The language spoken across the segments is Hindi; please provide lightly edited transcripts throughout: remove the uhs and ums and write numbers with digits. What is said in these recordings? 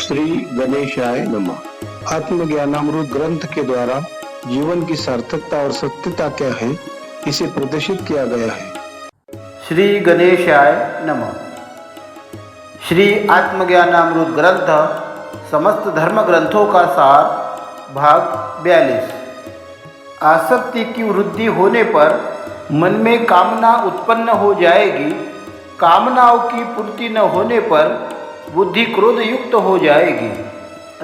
श्री गणेशाय नमः। आत्मज्ञानामृत ग्रंथ के द्वारा जीवन की सार्थकता और सत्यता क्या है, इसे प्रदर्शित किया गया है। श्री गणेशाय नमः। श्री आत्मज्ञानामृत ग्रंथ समस्त धर्म ग्रंथों का सार, भाग 42। आसक्ति की वृद्धि होने पर मन में कामना उत्पन्न हो जाएगी। कामनाओं की पूर्ति न होने पर बुद्धि क्रोध युक्त हो जाएगी।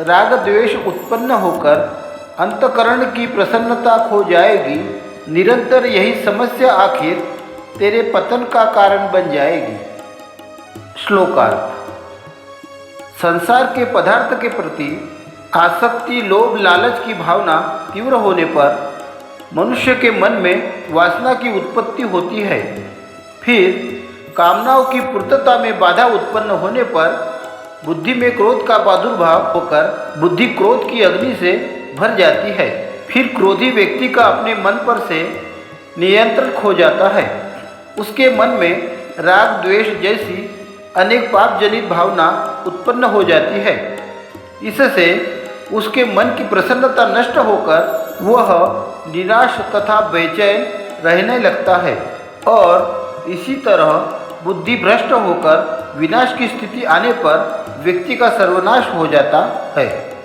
राग द्वेष उत्पन्न होकर अंतकरण की प्रसन्नता खो जाएगी। निरंतर यही समस्या आखिर तेरे पतन का कारण बन जाएगी। श्लोकार्थ। संसार के पदार्थ के प्रति आसक्ति, लोभ, लालच की भावना तीव्र होने पर मनुष्य के मन में वासना की उत्पत्ति होती है। फिर कामनाओं की पूर्तता में बाधा उत्पन्न होने पर बुद्धि में क्रोध का प्रादुर्भाव होकर बुद्धि क्रोध की अग्नि से भर जाती है। फिर क्रोधी व्यक्ति का अपने मन पर से नियंत्रण खो जाता है। उसके मन में राग द्वेष जैसी अनेक पाप जनित भावना उत्पन्न हो जाती है। इससे उसके मन की प्रसन्नता नष्ट होकर वह निराश तथा बेचैन रहने लगता है और इसी तरह बुद्धि भ्रष्ट होकर विनाश की स्थिति आने पर व्यक्ति का सर्वनाश हो जाता है।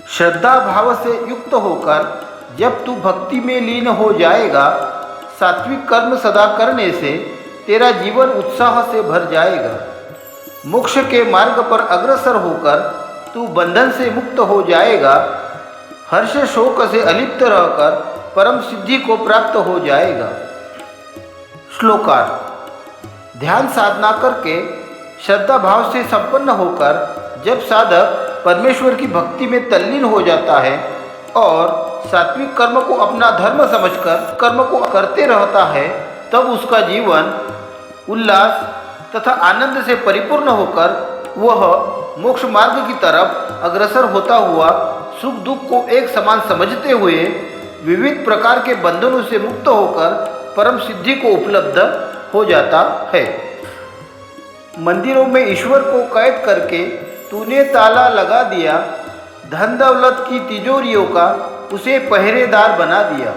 श्रद्धा भाव से युक्त होकर जब तू भक्ति में लीन हो जाएगा, सात्विक कर्म सदा करने से तेरा जीवन उत्साह से भर जाएगा। मोक्ष के मार्ग पर अग्रसर होकर तू बंधन से मुक्त हो जाएगा। हर्ष शोक से अलिप्त रहकर परम सिद्धि को प्राप्त हो जाएगा। श्लोकार्थ। ध्यान साधना करके श्रद्धा भाव से संपन्न होकर जब साधक परमेश्वर की भक्ति में तल्लीन हो जाता है और सात्विक कर्म को अपना धर्म समझकर कर्म को करते रहता है, तब उसका जीवन उल्लास तथा आनंद से परिपूर्ण होकर वह मोक्ष मार्ग की तरफ अग्रसर होता हुआ सुख दुख को एक समान समझते हुए विविध प्रकार के बंधनों से मुक्त होकर परम सिद्धि को उपलब्ध हो जाता है। मंदिरों में ईश्वर को कैद करके तूने ताला लगा दिया। धन दौलत की तिजोरियों का उसे पहरेदार बना दिया।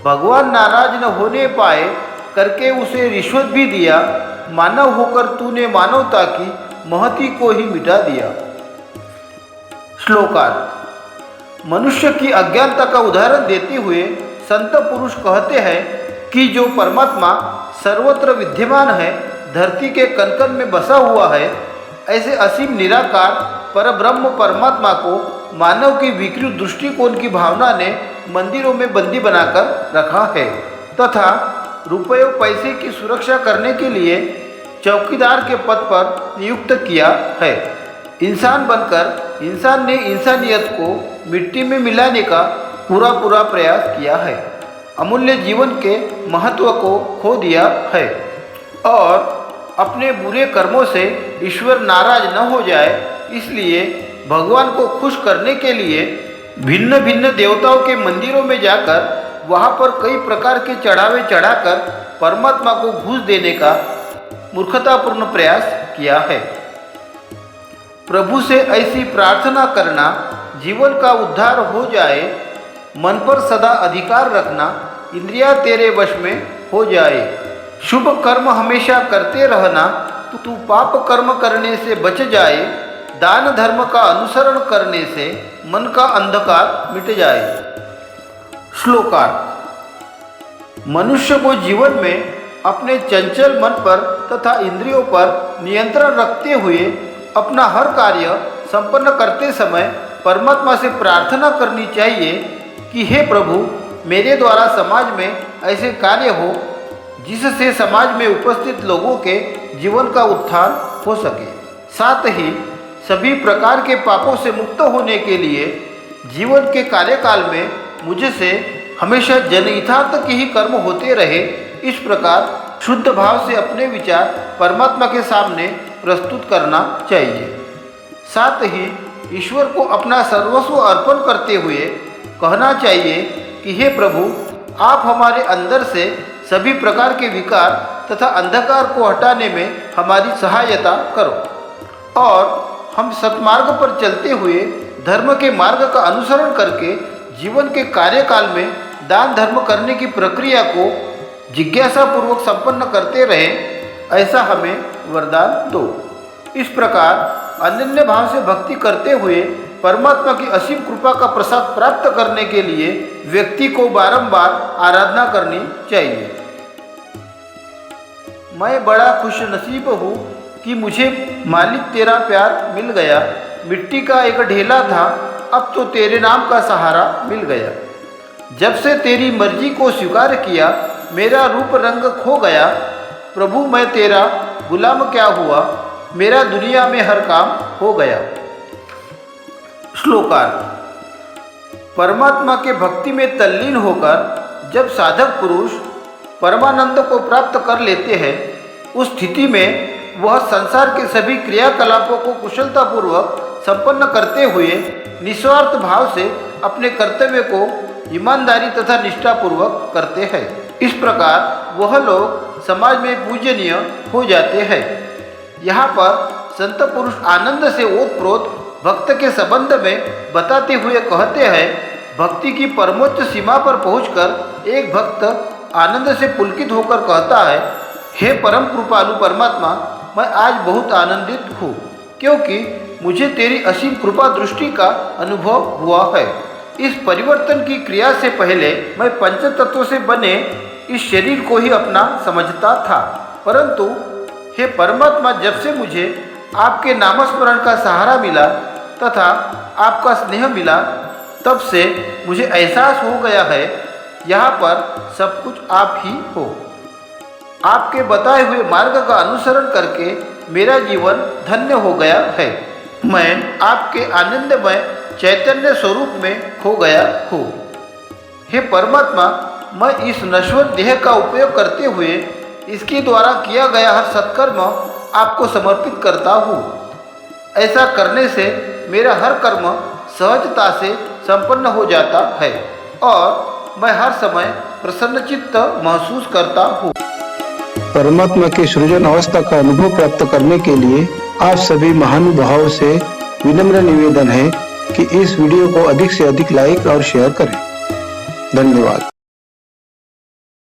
भगवान नाराज न होने पाए करके उसे रिश्वत भी दिया। मानव होकर तूने मानवता की महती को ही मिटा दिया। श्लोकार्थ। मनुष्य की अज्ञानता का उदाहरण देते हुए संत पुरुष कहते हैं कि जो परमात्मा सर्वत्र विद्यमान है, धरती के कण-कण में बसा हुआ है, ऐसे असीम निराकार परब्रह्म परमात्मा को मानव की विकृत दृष्टिकोण की भावना ने मंदिरों में बंदी बनाकर रखा है तथा रुपयों पैसे की सुरक्षा करने के लिए चौकीदार के पद पर नियुक्त किया है। इंसान बनकर इंसान ने इंसानियत को मिट्टी में मिलाने का पूरा प्रयास किया है। अमूल्य जीवन के महत्व को खो दिया है और अपने बुरे कर्मों से ईश्वर नाराज न हो जाए, इसलिए भगवान को खुश करने के लिए भिन्न भिन्न देवताओं के मंदिरों में जाकर वहाँ पर कई प्रकार के चढ़ावे चढ़ाकर परमात्मा को घूस देने का मूर्खतापूर्ण प्रयास किया है। प्रभु से ऐसी प्रार्थना करना जीवन का उद्धार हो जाए, मन पर सदा अधिकार रखना, इंद्रियां तेरे वश में हो जाए, शुभ कर्म हमेशा करते रहना, तू पाप कर्म करने से बच जाए, दान धर्म का अनुसरण करने से मन का अंधकार मिट जाए। श्लोकार्थ। मनुष्य को जीवन में अपने चंचल मन पर तथा इंद्रियों पर नियंत्रण रखते हुए अपना हर कार्य संपन्न करते समय परमात्मा से प्रार्थना करनी चाहिए कि हे प्रभु, मेरे द्वारा समाज में ऐसे कार्य हो जिससे समाज में उपस्थित लोगों के जीवन का उत्थान हो सके। साथ ही सभी प्रकार के पापों से मुक्त होने के लिए जीवन के कार्यकाल में मुझसे हमेशा जनहितार्थ के ही कर्म होते रहे। इस प्रकार शुद्ध भाव से अपने विचार परमात्मा के सामने प्रस्तुत करना चाहिए। साथ ही ईश्वर को अपना सर्वस्व अर्पण करते हुए कहना चाहिए कि हे प्रभु, आप हमारे अंदर से सभी प्रकार के विकार तथा अंधकार को हटाने में हमारी सहायता करो और हम सतमार्ग पर चलते हुए धर्म के मार्ग का अनुसरण करके जीवन के कार्यकाल में दान धर्म करने की प्रक्रिया को जिज्ञासापूर्वक संपन्न करते रहे, ऐसा हमें वरदान दो। इस प्रकार अनन्य भाव से भक्ति करते हुए परमात्मा की असीम कृपा का प्रसाद प्राप्त करने के लिए व्यक्ति को बारंबार आराधना करनी चाहिए। मैं बड़ा खुश नसीब हूँ कि मुझे मालिक तेरा प्यार मिल गया। मिट्टी का एक ढेला था, अब तो तेरे नाम का सहारा मिल गया। जब से तेरी मर्जी को स्वीकार किया, मेरा रूप रंग खो गया। प्रभु मैं तेरा गुलाम क्या हुआ, मेरा दुनिया में हर काम हो गया। श्लोकार्थ। परमात्मा के भक्ति में तल्लीन होकर जब साधक पुरुष परमानंद को प्राप्त कर लेते हैं, उस स्थिति में वह संसार के सभी क्रियाकलापों को कुशलतापूर्वक संपन्न करते हुए निस्वार्थ भाव से अपने कर्तव्य को ईमानदारी तथा निष्ठापूर्वक करते हैं। इस प्रकार वह लोग समाज में पूजनीय हो जाते हैं। यहाँ पर संत पुरुष आनंद से ओतप्रोत भक्त के संबंध में बताते हुए कहते हैं, भक्ति की परमोच्च सीमा पर पहुंचकर एक भक्त आनंद से पुलकित होकर कहता है, हे परम कृपालु परमात्मा, मैं आज बहुत आनंदित हूँ क्योंकि मुझे तेरी असीम कृपा दृष्टि का अनुभव हुआ है। इस परिवर्तन की क्रिया से पहले मैं पंच तत्वों से बने इस शरीर को ही अपना समझता था, परंतु हे परमात्मा, जब से मुझे आपके नामस्मरण का सहारा मिला तथा आपका स्नेह मिला, तब से मुझे एहसास हो गया है यहाँ पर सब कुछ आप ही हो। आपके बताए हुए मार्ग का अनुसरण करके मेरा जीवन धन्य हो गया है। मैं आपके आनंदमय चैतन्य स्वरूप में खो गया हूँ। हे परमात्मा, मैं इस नश्वर देह का उपयोग करते हुए इसके द्वारा किया गया हर सत्कर्म आपको समर्पित करता हूँ। ऐसा करने से मेरा हर कर्म सहजता से संपन्न हो जाता है और मैं हर समय प्रसन्नचित्त महसूस करता हूँ। परमात्मा की सृजन अवस्था का अनुभव प्राप्त करने के लिए आप सभी महानुभावों से विनम्र निवेदन है कि इस वीडियो को अधिक से अधिक लाइक और शेयर करें। धन्यवाद।